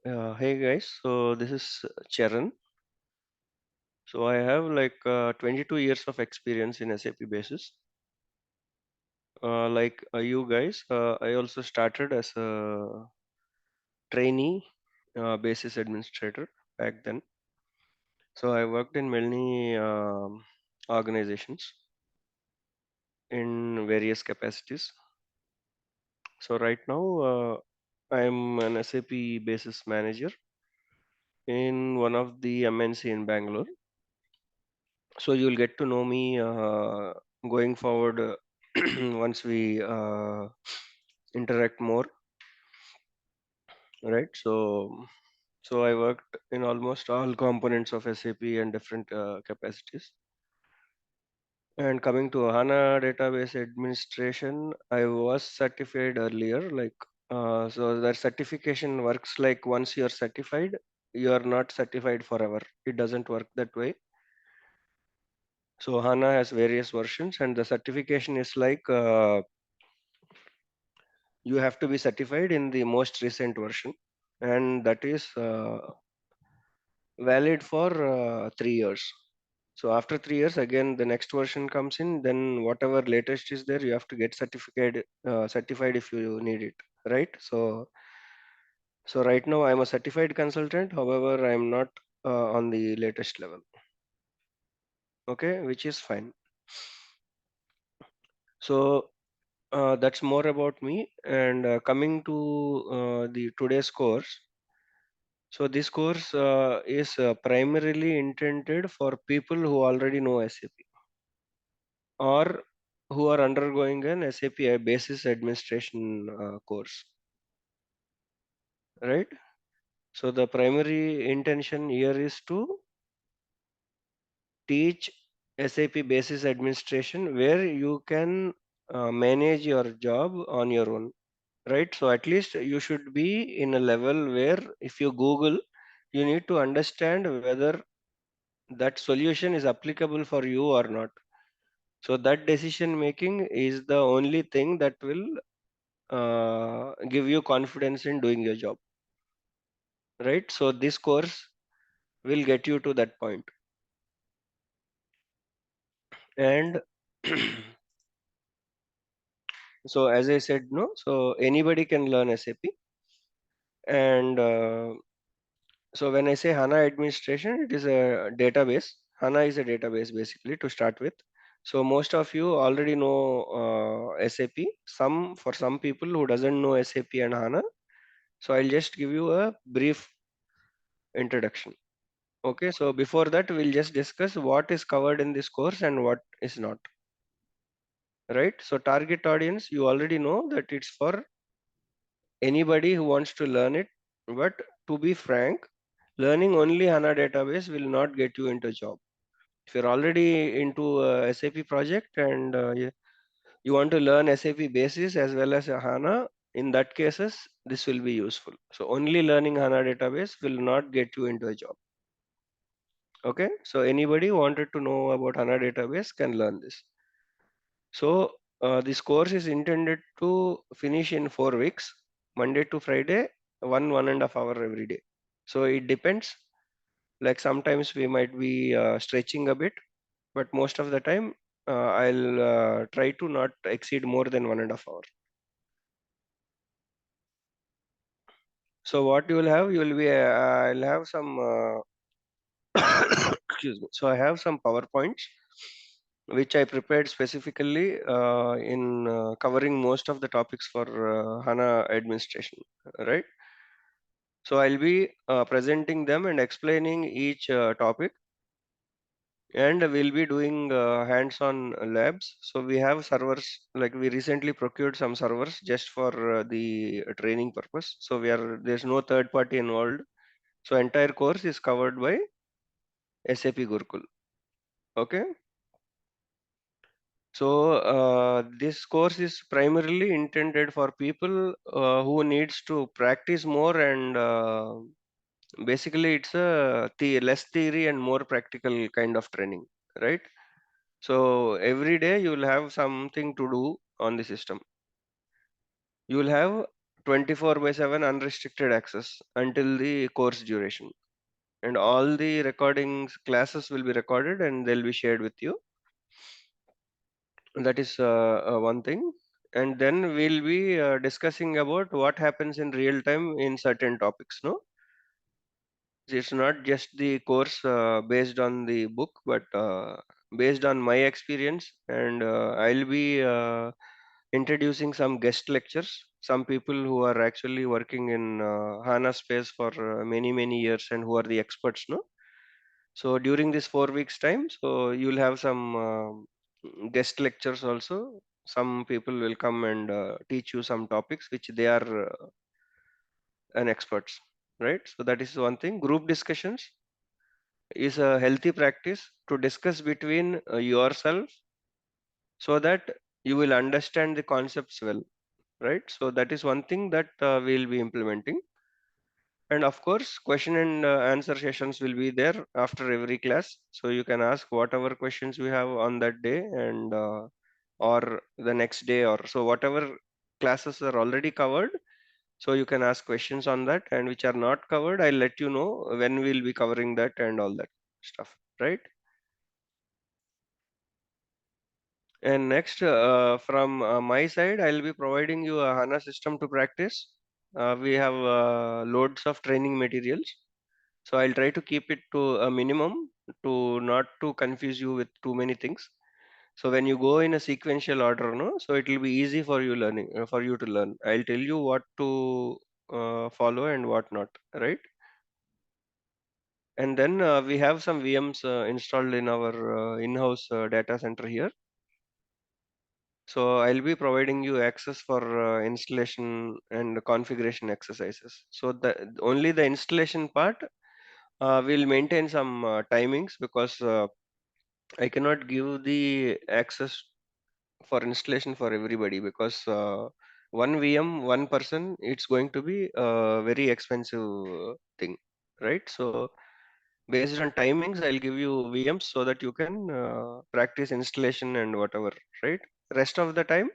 Hey guys, so this is Charan. So I have 22 years of experience in SAP basis. You guys, I also started as a trainee basis administrator back then. So I worked in many organizations in various capacities. So right now I am an SAP basis manager in one of the MNC in Bangalore. So you'll get to know me going forward once we interact more, right? So I worked in almost all components of SAP and different capacities. And coming to HANA database administration, I was certified earlier. So that certification works like once you're certified, you are not certified forever. It doesn't work that way. So HANA has various versions, and the certification is you have to be certified in the most recent version, and that is valid for 3 years. So after 3 years, again the next version comes in. Then whatever latest is there, you have to get certified if you need it, right? So right now I'm a certified consultant. However, I'm not on the latest level. Okay, which is fine. So that's more about me. And coming to the today's course. So this course is primarily intended for people who already know SAP or who are undergoing an SAP basis administration course, right? So the primary intention here is to teach SAP basis administration where you can manage your job on your own, right? So at least you should be in a level where if you Google, you need to understand whether that solution is applicable for you or not. So that decision making is the only thing that will give you confidence in doing your job, right? So this course will get you to that point. And so as I said, no, so anybody can learn SAP. And so when I say HANA administration, it is a database. HANA is a database basically to start with. So most of you already know SAP. For some people who doesn't know SAP and HANA, so I'll just give you a brief introduction. Okay, so before that, we'll just discuss what is covered in this course and what is not. Right? So target audience, you already know that it's for anybody who wants to learn it. But to be frank, learning only HANA database will not get you into a job. If you're already into a SAP project and you want to learn SAP basis as well as a HANA, in that cases, this will be useful. So only learning HANA database will not get you into a job. Okay, so anybody who wanted to know about HANA database can learn this. So this course is intended to finish in 4 weeks, Monday to Friday, 1.5 hour every day. So it depends. Like sometimes we might be stretching a bit, but most of the time I'll try to not exceed more than 1.5 hour. So what you will be, I'll have some, excuse me. So I have some PowerPoints which I prepared specifically in covering most of the topics for HANA administration, right? So I'll be presenting them and explaining each topic, and we'll be doing hands-on labs. So we have servers, like we recently procured some servers just for the training purpose. So there's no third party involved. So entire course is covered by SAP Gurukul. Okay. So this course is primarily intended for people who needs to practice more, and basically it's less theory and more practical kind of training, right? So every day you will have something to do on the system. You will have 24/7 unrestricted access until the course duration. And all the recordings, classes will be recorded and they'll be shared with you. That is one thing. And then we'll be discussing about what happens in real time in certain topics. No, it's not just the course based on the book, but based on my experience. And I'll be introducing some guest lectures, some people who are actually working in HANA space for many years and who are the experts. No, so during this 4 weeks time, so you'll have some guest lectures also. Some people will come and teach you some topics which they are an experts, right? So that is one thing. Group discussions is a healthy practice to discuss between yourself so that you will understand the concepts well, right? So that is one thing that we'll be implementing. And of course, question and answer sessions will be there after every class. So you can ask whatever questions you have on that day and or the next day, or so whatever classes are already covered. So you can ask questions on that, and which are not covered, I'll let you know when we'll be covering that and all that stuff, right? And next, from my side, I'll be providing you a HANA system to practice. We have loads of training materials. So I'll try to keep it to a minimum to not to confuse you with too many things. So when you go in a sequential order, no, so it will be easy for you learning for you to learn. I'll tell you what to follow and what not, right? And then we have some VMs installed in our in-house data center here. So I'll be providing you access for installation and configuration exercises. So the only the installation part will maintain some timings because I cannot give the access for installation for everybody because one VM, one person, it's going to be a very expensive thing, right? So based on timings, I'll give you VMs so that you can practice installation and whatever, right? Rest of the time,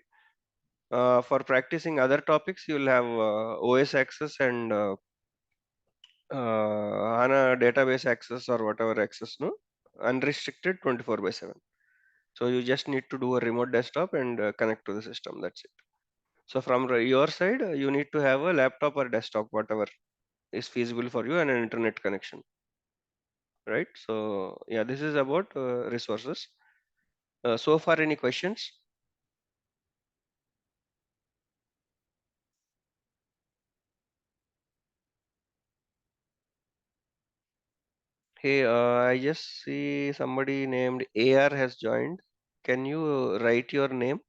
for practicing other topics, you'll have OS access and HANA database access or whatever access, no? Unrestricted 24/7. So you just need to do a remote desktop and connect to the system. That's it. So from your side, you need to have a laptop or desktop, whatever is feasible for you, and an internet connection, right? So yeah, this is about resources. So far, any questions? Hey, I just see somebody named AR has joined. Can you write your name?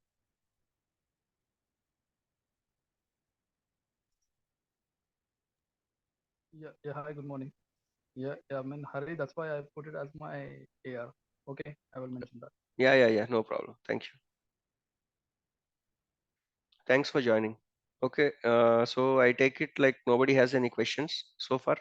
Yeah, hi, good morning. Yeah, I'm in hurry. That's why I put it as my AR. Okay, I will mention that. Yeah, no problem. Thank you. Thanks for joining. Okay, so I take it like nobody has any questions so far.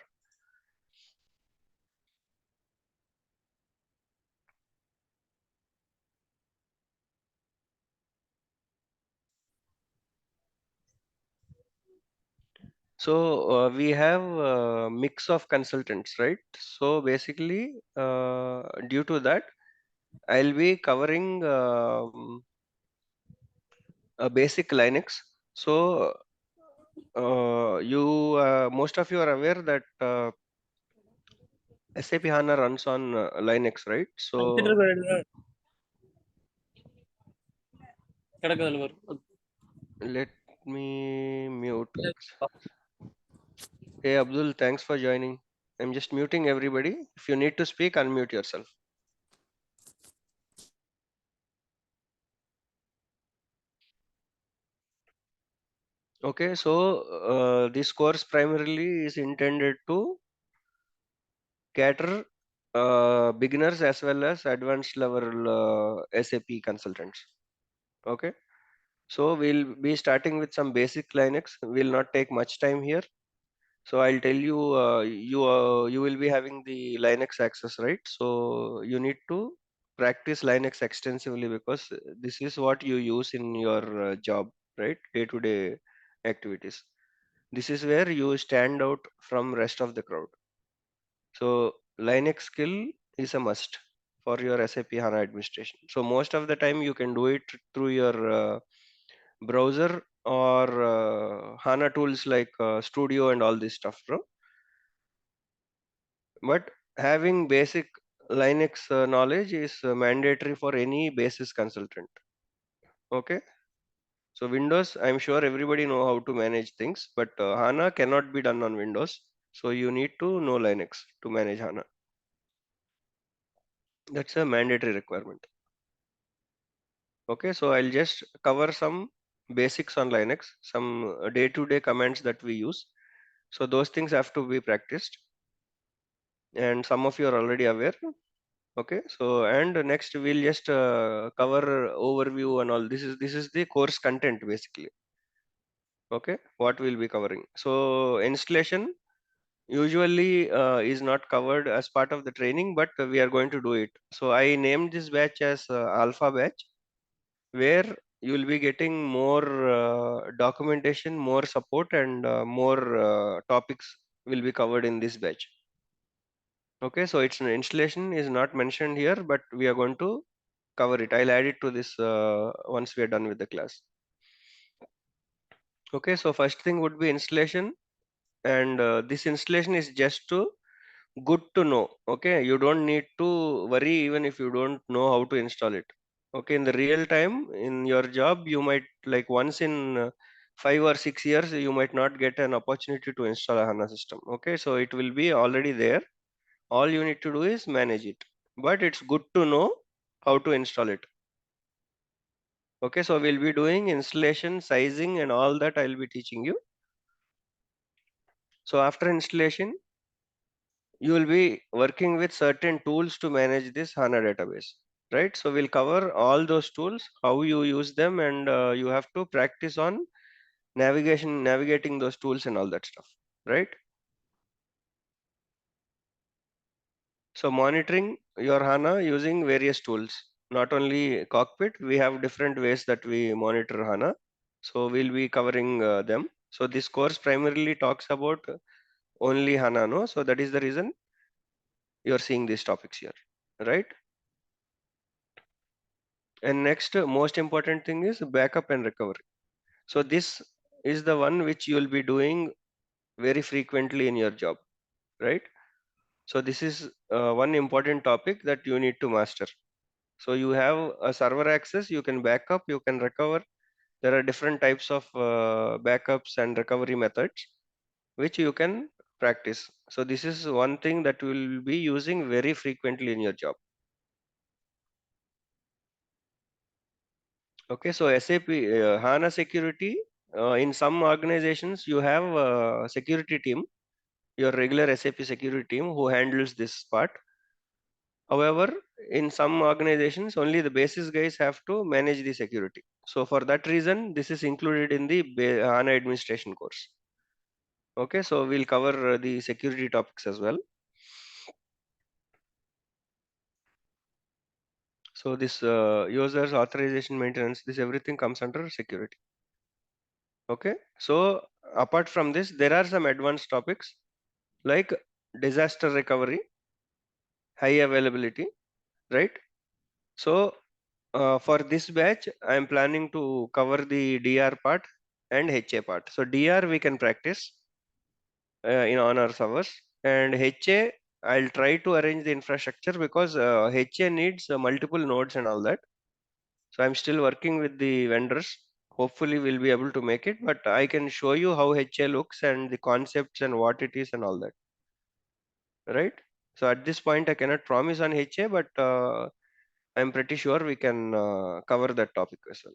So we have a mix of consultants, right? So basically, due to that, I'll be covering a basic Linux. So you, most of you are aware that SAP HANA runs on Linux, right? So let me mute. Hey Abdul, thanks for joining. I'm just muting everybody. If you need to speak, unmute yourself. Okay, so this course primarily is intended to cater beginners as well as advanced level SAP consultants. Okay, so we'll be starting with some basic Linux. Will not take much time here. So I'll tell you, you will be having the Linux access, right? So you need to practice Linux extensively because this is what you use in your job, right? Day-to-day activities. This is where you stand out from rest of the crowd. So Linux skill is a must for your SAP HANA administration. So most of the time you can do it through your browser or HANA tools like Studio and all this stuff, bro. But having basic Linux knowledge is mandatory for any basis consultant. Okay. So Windows, I'm sure everybody know how to manage things, but HANA cannot be done on Windows. So you need to know Linux to manage HANA. That's a mandatory requirement. Okay, so I'll just cover some basics on Linux, some day-to-day commands that we use. So those things have to be practiced, and some of you are already aware. Okay, so and next we'll just cover overview and all. This is the course content basically. Okay, what we'll be covering. So installation usually is not covered as part of the training, but we are going to do it. So I named this batch as alpha batch, where you will be getting more documentation, more support, and more topics will be covered in this batch. Okay, so its installation is not mentioned here, but we are going to cover it. I'll add it to this once we are done with the class. Okay, so first thing would be installation, and this installation is just to good to know. Okay, you don't need to worry even if you don't know how to install it. Okay, in the real time in your job, you might like once in 5 or 6 years, you might not get an opportunity to install a HANA system. Okay, so it will be already there. All you need to do is manage it, but it's good to know how to install it. Okay, so we'll be doing installation, sizing, and all that I'll be teaching you. So after installation, you will be working with certain tools to manage this HANA database, right? So we'll cover all those tools, how you use them, and you have to practice on navigating those tools and all that stuff, right? So monitoring your HANA using various tools, not only cockpit, we have different ways that we monitor HANA. So we'll be covering them. So this course primarily talks about only HANA, no? So that is the reason you're seeing these topics here, right? And next, most important thing is backup and recovery. So this is the one which you will be doing very frequently in your job, right? So this is one important topic that you need to master. So you have a server access, you can backup, you can recover. There are different types of backups and recovery methods which you can practice. So this is one thing that you will be using very frequently in your job. Okay, so SAP HANA security, in some organizations you have a security team, your regular SAP security team who handles this part. However, in some organizations only the basis guys have to manage the security. So for that reason, this is included in the HANA administration course. Okay, so we'll cover the security topics as well. So this users authorization maintenance, this everything comes under security. Okay, so apart from this, there are some advanced topics like disaster recovery, high availability, right? So for this batch, I am planning to cover the DR part and HA part. So DR we can practice in on our servers, and HA I'll try to arrange the infrastructure because HA needs multiple nodes and all that. So I'm still working with the vendors. Hopefully we'll be able to make it, but I can show you how HA looks and the concepts and what it is and all that, right? So at this point, I cannot promise on HA, but I'm pretty sure we can cover that topic as well.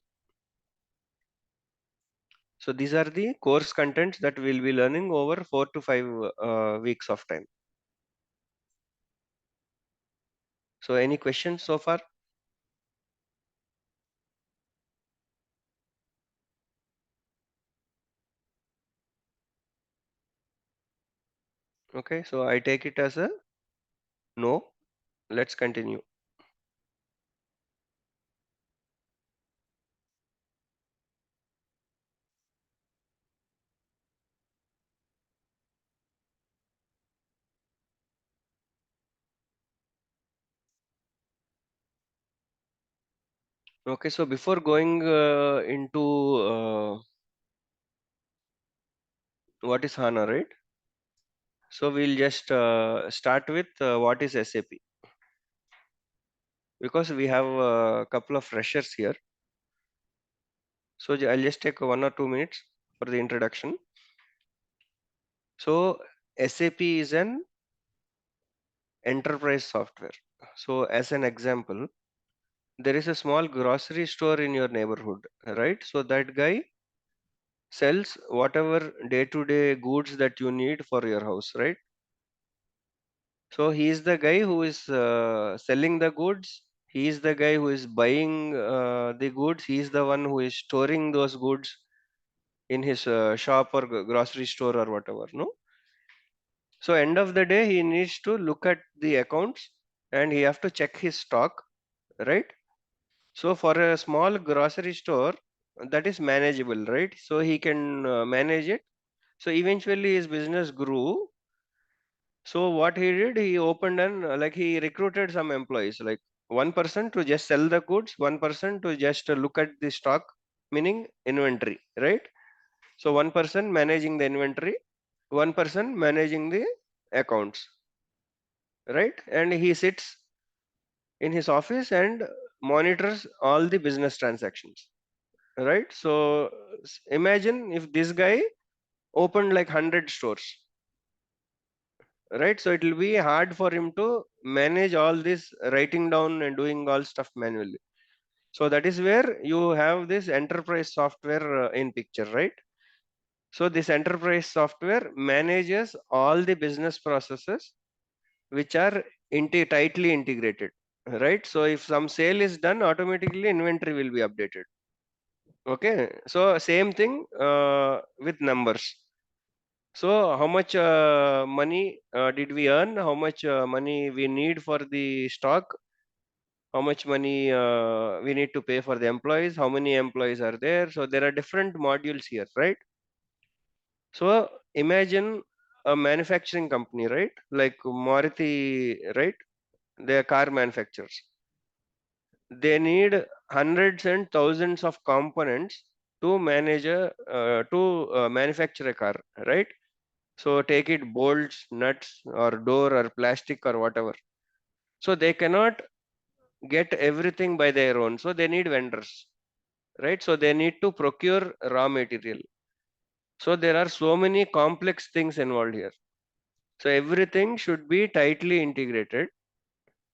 So these are the course contents that we'll be learning over 4 to 5 weeks of time. So any questions so far? Okay, so I take it as a no. Let's continue. Okay, so before going into what is HANA, right? So we'll just start with what is SAP, because we have a couple of freshers here. So I'll just take 1 or 2 minutes for the introduction. So SAP is an enterprise software. So as an example, there is a small grocery store in your neighborhood, right? So that guy sells whatever day-to-day goods that you need for your house, right? So he is the guy who is selling the goods. He is the guy who is buying the goods. He is the one who is storing those goods in his shop or grocery store or whatever. No. So end of the day, he needs to look at the accounts and he have to check his stock, right? So for a small grocery store, that is manageable, right? So he can manage it. So eventually his business grew. So what he did, he opened and like he recruited some employees, like one person to just sell the goods, one person to just look at the stock, meaning inventory, right? So one person managing the inventory, one person managing the accounts, right? And he sits in his office and monitors all the business transactions, right? So imagine if this guy opened like 100 stores, right? So it will be hard for him to manage all this writing down and doing all stuff manually. So that is where you have this enterprise software in picture, right? So this enterprise software manages all the business processes which are tightly integrated, right? So if some sale is done, automatically inventory will be updated. Okay, so same thing with numbers. So how much money did we earn? How much money we need for the stock? How much money we need to pay for the employees? How many employees are there? So there are different modules here, right? So imagine a manufacturing company, right? Like Maruti, right? They are car manufacturers. They need hundreds and thousands of components to manage manufacture a car, right? So take it bolts, nuts, or door, or plastic, or whatever. So they cannot get everything by their own. So they need vendors, right? So they need to procure raw material. So there are so many complex things involved here. So everything should be tightly integrated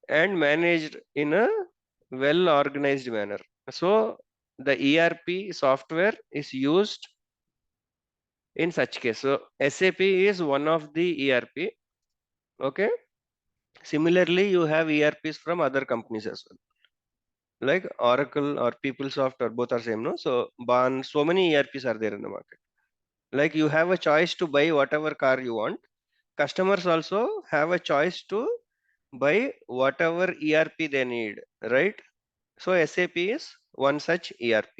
and managed in a well organized manner. So the ERP software is used in such case. So SAP is one of the ERP. Okay. Similarly, you have ERPs from other companies as well, like Oracle or PeopleSoft, or both are same, no? So so many ERPs are there in the market. Like you have a choice to buy whatever car you want. Customers also have a choice to buy whatever ERP they need, right? So SAP is one such ERP.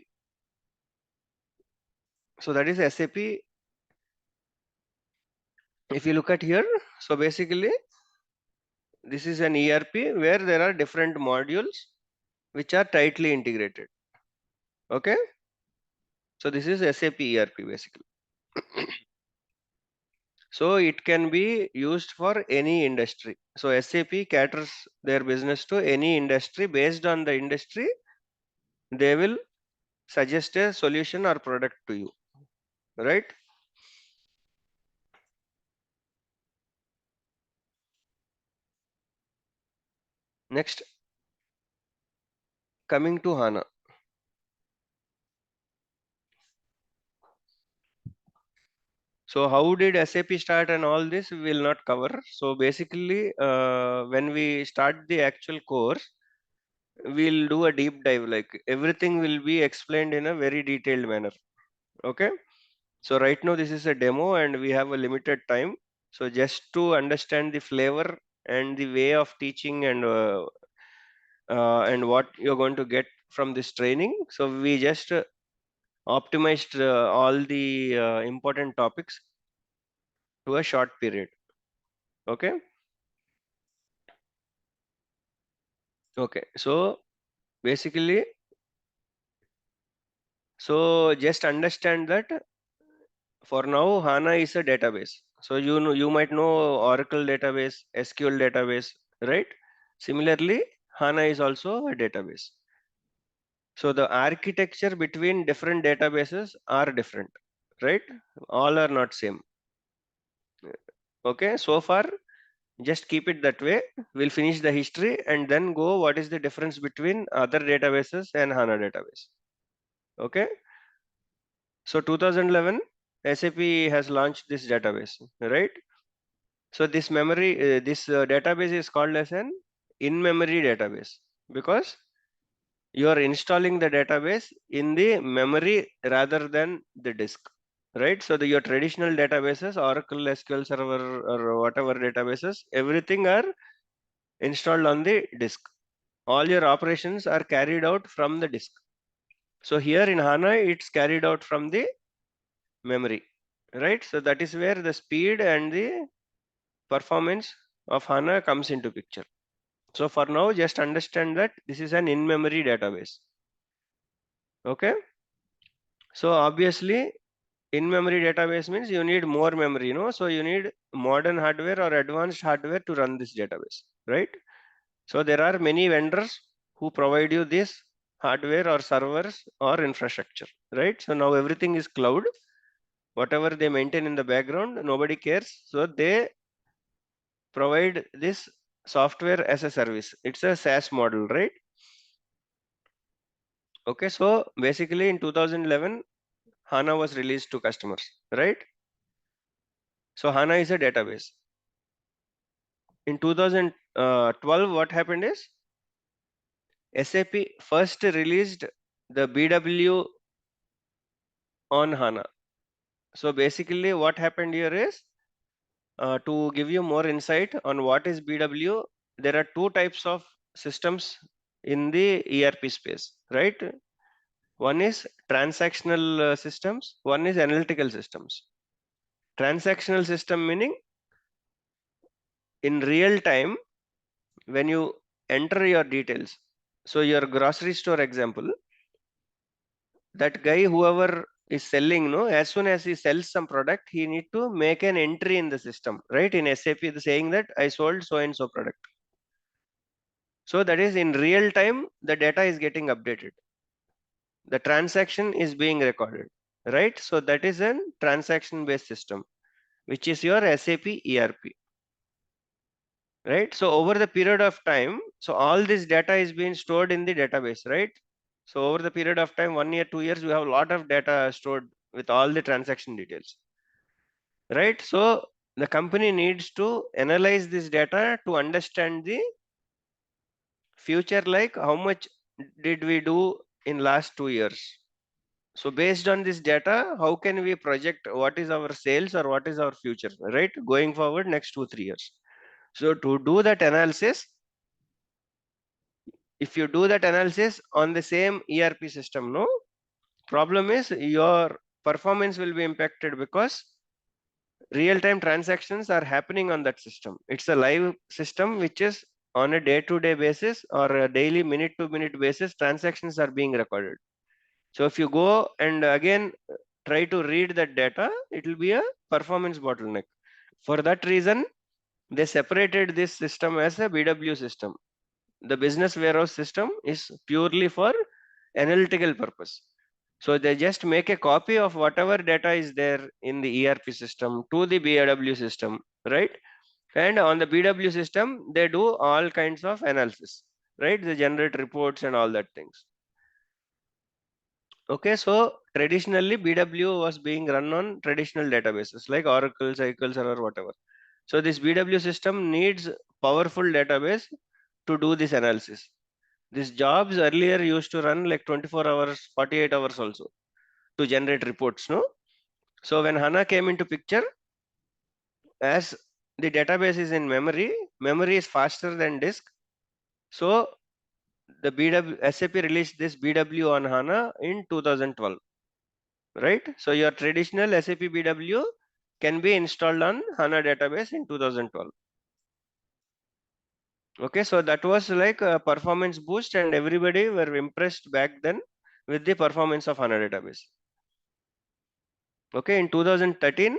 So that is SAP. If you look at here, so basically this is an ERP where there are different modules which are tightly integrated. Okay. So this is SAP ERP basically. So it can be used for any industry. So SAP caters their business to any industry. Based on the industry, they will suggest a solution or product to you, right? Next, coming to HANA. So how did SAP start and all this we will not cover. So basically, when we start the actual course, we'll do a deep dive. Like everything will be explained in a very detailed manner. Okay. So right now this is a demo and we have a limited time. So just to understand the flavor and the way of teaching and what you're going to get from this training. So we just optimized all the important topics to a short period. Okay. Okay. So basically So just understand that for now HANA is a database. So you might know Oracle database, SQL database, right? Similarly, HANA is also a database. So the architecture between different databases are different, right? All are not same. Okay, so far just keep it that way. We'll finish the history and then go what is the difference between other databases and HANA database. Okay, so 2011 SAP has launched this database, right? So this database is called as an in-memory database because you are installing the database in the memory rather than the disk, right? So your traditional databases, Oracle, SQL Server, or whatever databases, everything are installed on the disk. All your operations are carried out from the disk. So here in HANA, it's carried out from the memory, right? So that is where the speed and the performance of HANA comes into picture. So for now, just understand that this is an in-memory database. Okay. So obviously, in-memory database means you need more memory, so you need modern hardware or advanced hardware to run this database, right? So there are many vendors who provide you this hardware or servers or infrastructure, right? So now everything is cloud. Whatever they maintain in the background, nobody cares. So they provide this software as a service. It's a SaaS model, right? Okay, so basically in 2011, HANA was released to customers, right? So HANA is a database. In 2012, what happened is SAP first released the BW on HANA. So basically what happened here is to give you more insight on what is BW, there are two types of systems in the ERP space, right? One is transactional systems, one is analytical systems. Transactional system meaning in real time when you enter your details. So your grocery store example, that guy whoever is selling, no, as soon as he sells some product, he need to make an entry in the system, right? In SAP, the saying that I sold so and so product. So that is in real time, the data is getting updated. The transaction is being recorded, right? So that is a transaction based system, which is your SAP ERP, right? So over the period of time, so all this data is being stored in the database, right? So over the period of time, 1 year, 2 years, we have a lot of data stored with all the transaction details, right? So the company needs to analyze this data to understand the future, like how much did we do in last 2 years. So based on this data, how can we project what is our sales or what is our future, right? Going forward next 2-3 years. So to do that analysis, if you do that analysis on the same ERP system, no problem is your performance will be impacted because real-time transactions are happening on that system. It's a live system which is on a day-to-day basis or a daily minute-to-minute basis, transactions are being recorded. So if you go and again try to read that data, it will be a performance bottleneck. For that reason, they separated this system as a BW system. The business warehouse system is purely for analytical purpose. So they just make a copy of whatever data is there in the ERP system to the BW system, right? And on the BW system, they do all kinds of analysis, right? They generate reports and all that things. Okay, so traditionally BW was being run on traditional databases like Oracle, SQL Server, whatever. So this BW system needs powerful database to do this analysis. These jobs earlier used to run like 24 hours, 48 hours also to generate reports, no? So when HANA came into picture, as the database is in memory, memory is faster than disk. So the SAP released this BW on HANA in 2012, right? So your traditional SAP BW can be installed on HANA database in 2012. Okay, so that was like a performance boost and everybody were impressed back then with the performance of HANA database. Okay, in 2013,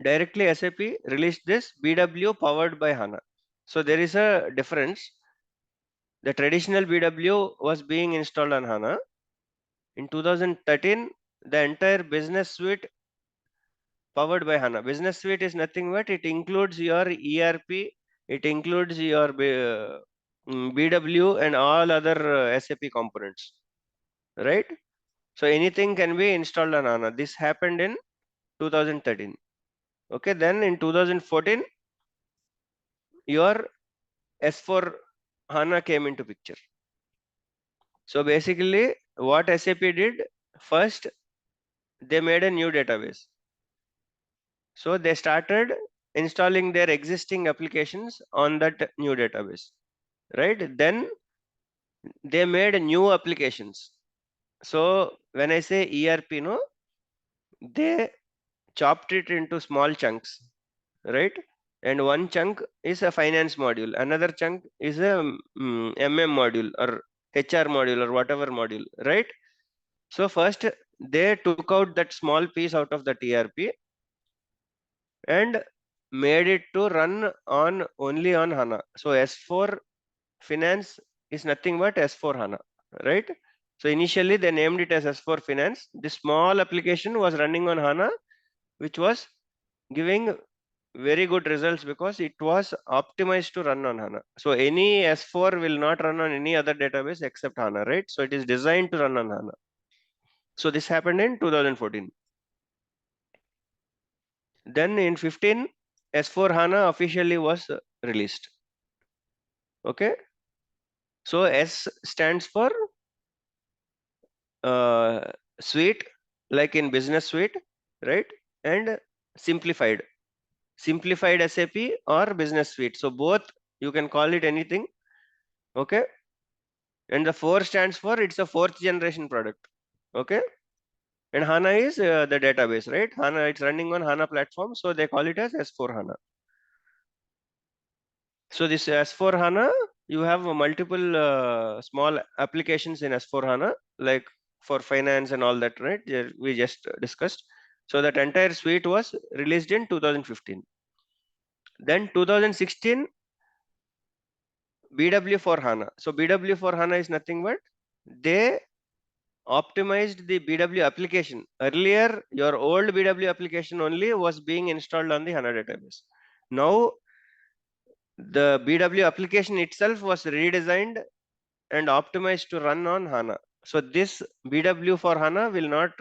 directly SAP released this BW powered by HANA. So there is a difference. The traditional BW was being installed on HANA. In 2013, the entire business suite powered by HANA. Business suite is nothing but it includes your ERP, it includes your BW and all other SAP components, right? So anything can be installed on HANA. This happened in 2013. Okay, then in 2014, your S4 HANA came into picture. So basically, what SAP did first, they made a new database. So they started installing their existing applications on that new database, right? Then they made new applications. So when I say ERP, no, they chopped it into small chunks, right? And one chunk is a finance module, another chunk is a module or HR module or whatever module, right? So first they took out that small piece out of the ERP and made it to run on only on HANA. So S4 Finance is nothing but S4 HANA, right? So initially they named it as S4 Finance. This small application was running on HANA, which was giving very good results because it was optimized to run on HANA. So any S4 will not run on any other database except HANA, right? So it is designed to run on HANA. So this happened in 2014. Then in 15, S4 HANA officially was released. Okay. So S stands for suite, like in business suite, right? And simplified. Simplified SAP or business suite. So both you can call it anything. Okay. And the 4 stands for it's a 4th generation product. Okay. And HANA is the database, right? HANA, it's running on HANA platform. So they call it as S4 HANA. So this S4 HANA, you have multiple small applications in S4 HANA, like for finance and all that, right? We just discussed. So that entire suite was released in 2015. Then 2016, BW for HANA. So BW for HANA is nothing but they optimized the BW application. Earlier, your old BW application only was being installed on the HANA database. Now, the BW application itself was redesigned and optimized to run on HANA. So this BW for HANA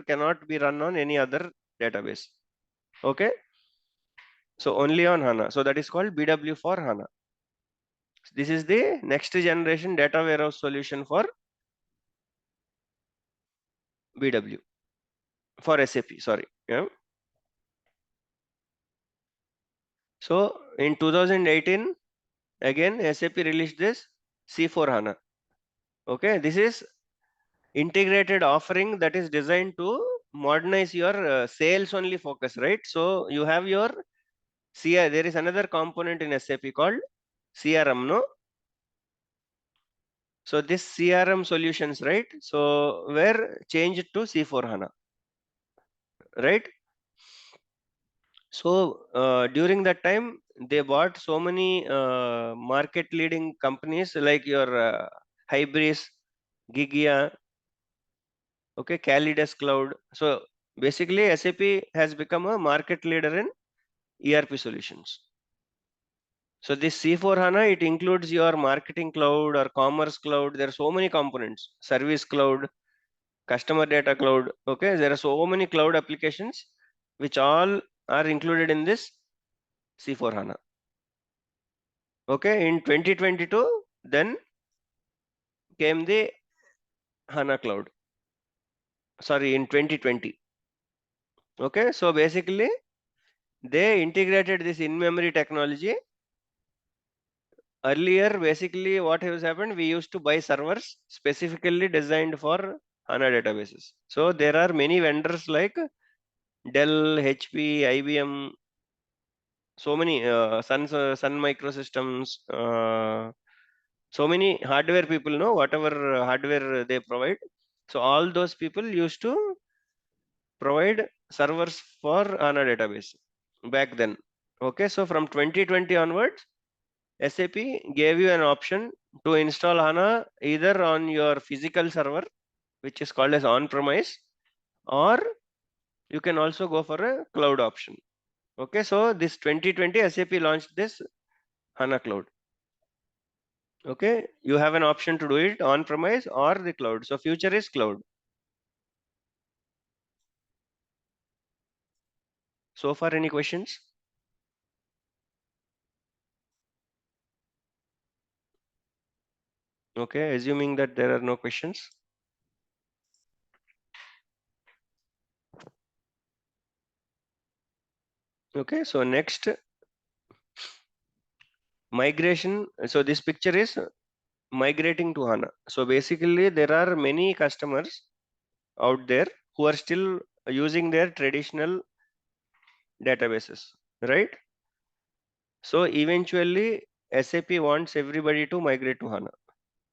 cannot be run on any other database. Okay. So only on HANA. So that is called BW for HANA. This is the next generation data warehouse solution for BW for SAP. Sorry. Yeah. So in 2018, again SAP released this C4 HANA. Okay. This is integrated offering that is designed to modernize your sales only focus, right? So you have your there is another component in SAP called CRM, no? So this CRM solutions, right? So were changed to C4 HANA, right? So during that time, they bought so many market leading companies like your Hybris, Gigia, okay, Calidas Cloud. So basically, SAP has become a market leader in ERP solutions. So this C4 HANA, it includes your marketing cloud or commerce cloud. There are so many components, service cloud, customer data cloud. Okay, there are so many cloud applications which all are included in this C4 HANA. Okay, in 2022, then came the HANA cloud. Sorry, in 2020. Okay, so basically they integrated this in-memory technology. Earlier, basically what has happened, we used to buy servers specifically designed for HANA databases. So there are many vendors like Dell, HP, IBM, so many Sun Microsystems, So many hardware people know whatever hardware they provide. So all those people used to provide servers for HANA database back then. Okay, so from 2020 onwards, SAP gave you an option to install HANA either on your physical server, which is called as on-premise, or you can also go for a cloud option. Okay, so this 2020 SAP launched this HANA Cloud. Okay, you have an option to do it on-premise or the cloud. So future is cloud. So far, any questions? Okay, assuming that there are no questions. Okay, so next, migration. So this picture is migrating to HANA. So basically, there are many customers out there who are still using their traditional databases, right? So eventually, SAP wants everybody to migrate to HANA.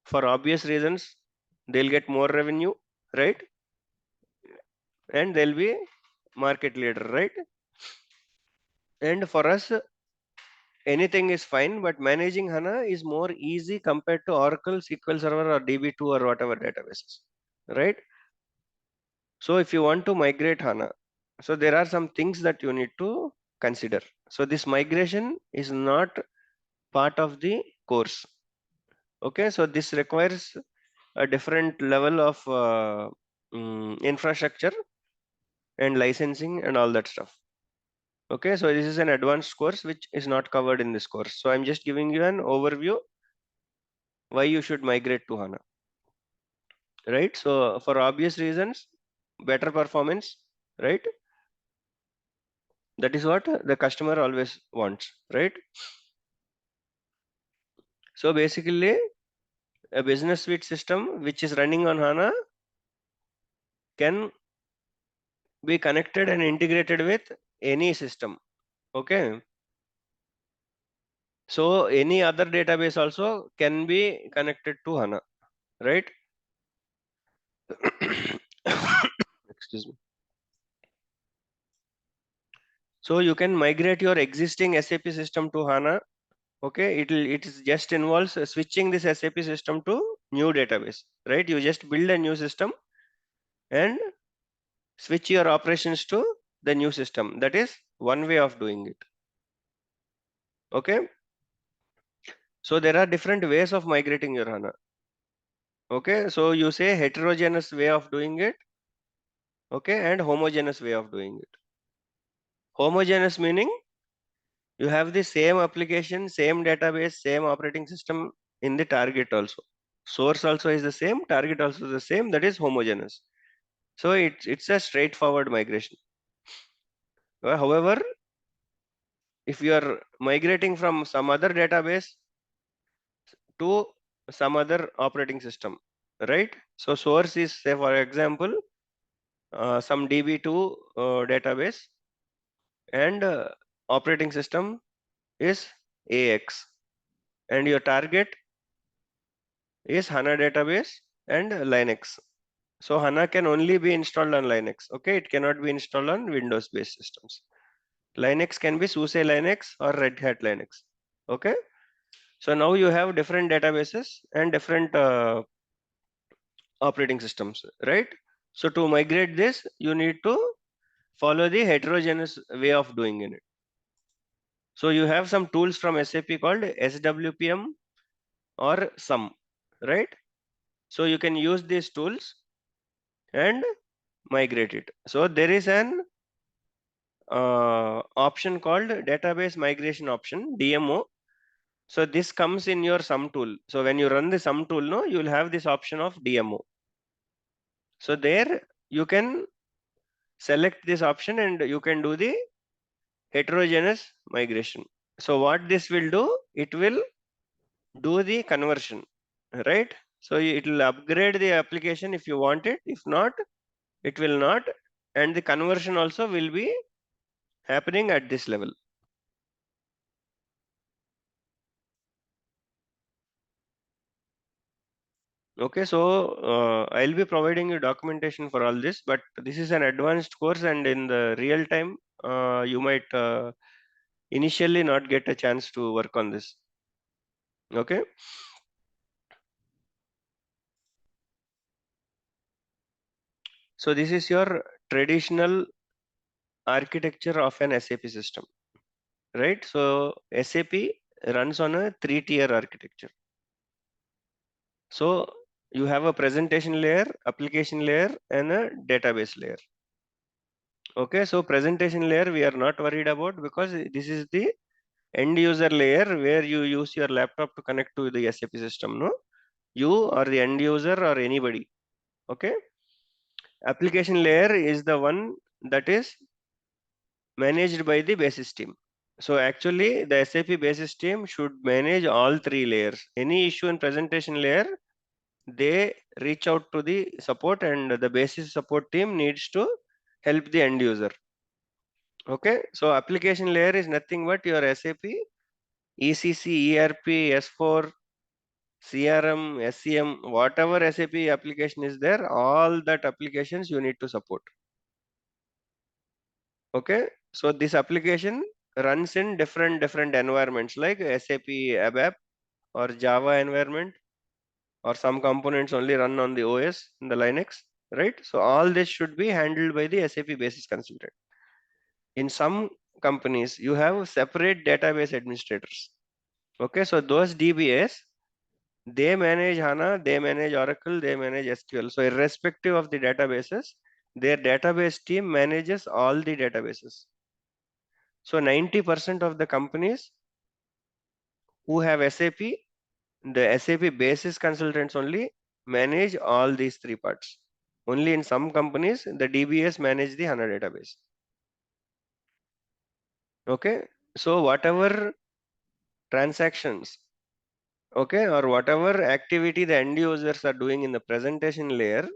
For obvious reasons, they'll get more revenue, right? And they'll be market leader, right? And for us, anything is fine, but managing HANA is more easy compared to Oracle, SQL Server, or DB2 or whatever databases, right? So if you want to migrate HANA, so there are some things that you need to consider. So this migration is not part of the course. Okay, so this requires a different level of infrastructure and licensing and all that stuff. Okay, so this is an advanced course which is not covered in this course. So I'm just giving you an overview why you should migrate to HANA, right? So for obvious reasons, better performance, right? That is what the customer always wants, right? So basically, a business suite system which is running on HANA can be connected and integrated with any system. Okay. So any other database also can be connected to HANA, right? Excuse me. So you can migrate your existing SAP system to HANA. Okay, it is just involves switching this SAP system to new database, right? You just build a new system and switch your operations to the new system. That is one way of doing it. Okay, so there are different ways of migrating your HANA. Okay, so you say heterogeneous way of doing it, okay, and homogeneous way of doing it. Homogeneous meaning you have the same application, same database, same operating system in the target also. Source also is the same, target also is the same, that is homogeneous. So it's a straightforward migration. However, if you are migrating from some other database to some other operating system, right? So source is, say for example, some DB2 database, and operating system is AX, and your target is HANA database and Linux. So HANA can only be installed on Linux. Okay, it cannot be installed on Windows based systems. Linux can be SUSE Linux or Red Hat Linux. Okay, so now you have different databases and different operating systems, right? So to migrate this, you need to follow the heterogeneous way of doing it. So you have some tools from SAP called SWPM or SUM, right? So you can use these tools and migrate it. So there is an option called database migration option, DMO. So this comes in your SUM tool. So when you run the SUM tool, no, you will have this option of DMO. So there you can select this option and you can do the heterogeneous migration. So what this will do, it will do the conversion, right? So it will upgrade the application if you want it. If not, it will not. And the conversion also will be happening at this level. Okay, so I'll be providing you documentation for all this, but this is an advanced course, and in the real time, you might initially not get a chance to work on this. Okay, so this is your traditional architecture of an SAP system, right? So SAP runs on a three-tier architecture. So you have a presentation layer, application layer, and a database layer. Okay, so presentation layer we are not worried about because this is the end user layer where you use your laptop to connect to the SAP system. No, you or the end user or anybody. Okay, application layer is the one that is managed by the basis team. So actually the SAP basis team should manage all three layers. Any issue in presentation layer, they reach out to the support, and the basis support team needs to help the end user. Okay, so application layer is nothing but your SAP ECC, ERP, S4, CRM, SCM, whatever SAP application is there, all that applications you need to support. Okay, so this application runs in different environments like SAP ABAP or Java environment, or some components only run on the OS in the Linux, right? So all this should be handled by the SAP basis consultant. In some companies, you have separate database administrators. Okay, so those DBAs, they manage HANA, they manage Oracle, they manage SQL. So irrespective of the databases, their database team manages all the databases. So 90% of the companies who have SAP, the SAP basis consultants only manage all these three parts. Only in some companies, the DBAs manage the HANA database. Okay, so whatever transactions, okay, or whatever activity the end users are doing in the presentation layer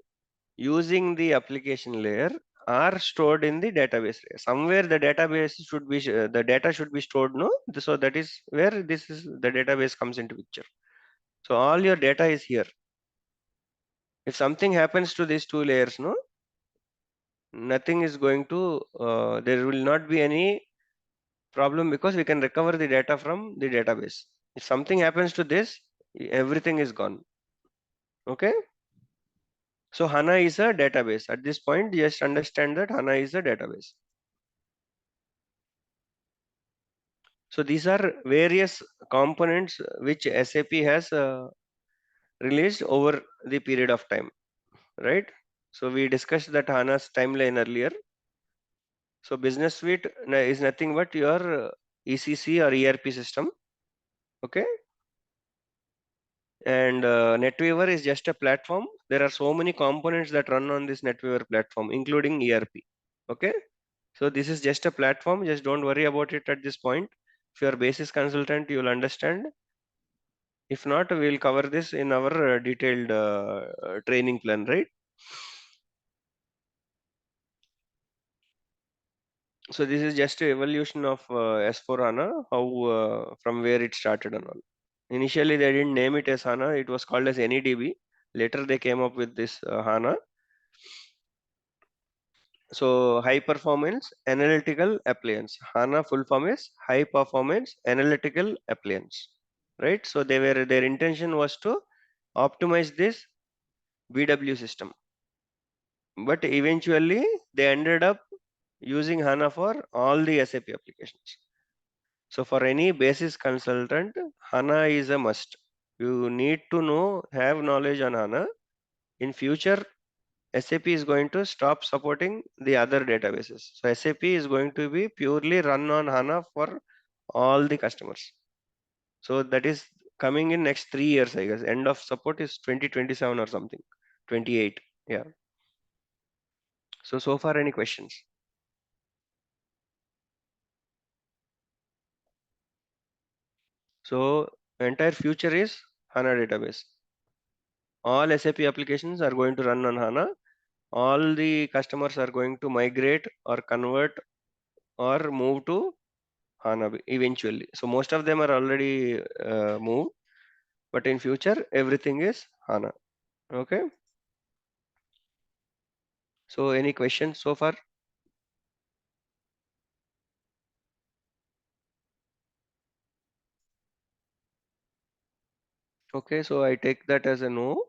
using the application layer are stored in the database layer. Somewhere the database should be the data should be stored. No, so that is where this is the database comes into picture. So all your data is here. If something happens to these two layers, no, nothing is going to there will not be any problem because we can recover the data from the database. If something happens to this, everything is gone. Okay, so HANA is a database. At this point, just understand that HANA is a database. So these are various components which SAP has released over the period of time, right? So we discussed that HANA's timeline earlier. So Business Suite is nothing but your ECC or ERP system, okay? And NetWeaver is just a platform. There are so many components that run on this NetWeaver platform, including ERP, okay? So this is just a platform. Just don't worry about it at this point. If you are basis consultant, you will understand. If not, we'll cover this in our detailed training plan, right? So this is just a evolution of S4 HANA, how from where it started and all. Initially, they didn't name it as HANA; it was called as NEDB. Later, they came up with this HANA. So high performance analytical appliance. HANA full form is high performance analytical appliance, right? So their intention was to optimize this BW system, but eventually they ended up using HANA for all the SAP applications. So for any basis consultant, HANA is a must. You need to know, have knowledge on HANA. In future, SAP is going to stop supporting the other databases. So SAP is going to be purely run on HANA for all the customers. So that is coming in next 3 years, I guess. End of support is 2027 or something, 28. Yeah. So far, any questions? So entire future is HANA database. All SAP applications are going to run on HANA. All the customers are going to migrate or convert or move to HANA eventually. So most of them are already moved, but in future everything is HANA. Okay. So any questions so far? Okay, so I take that as a no.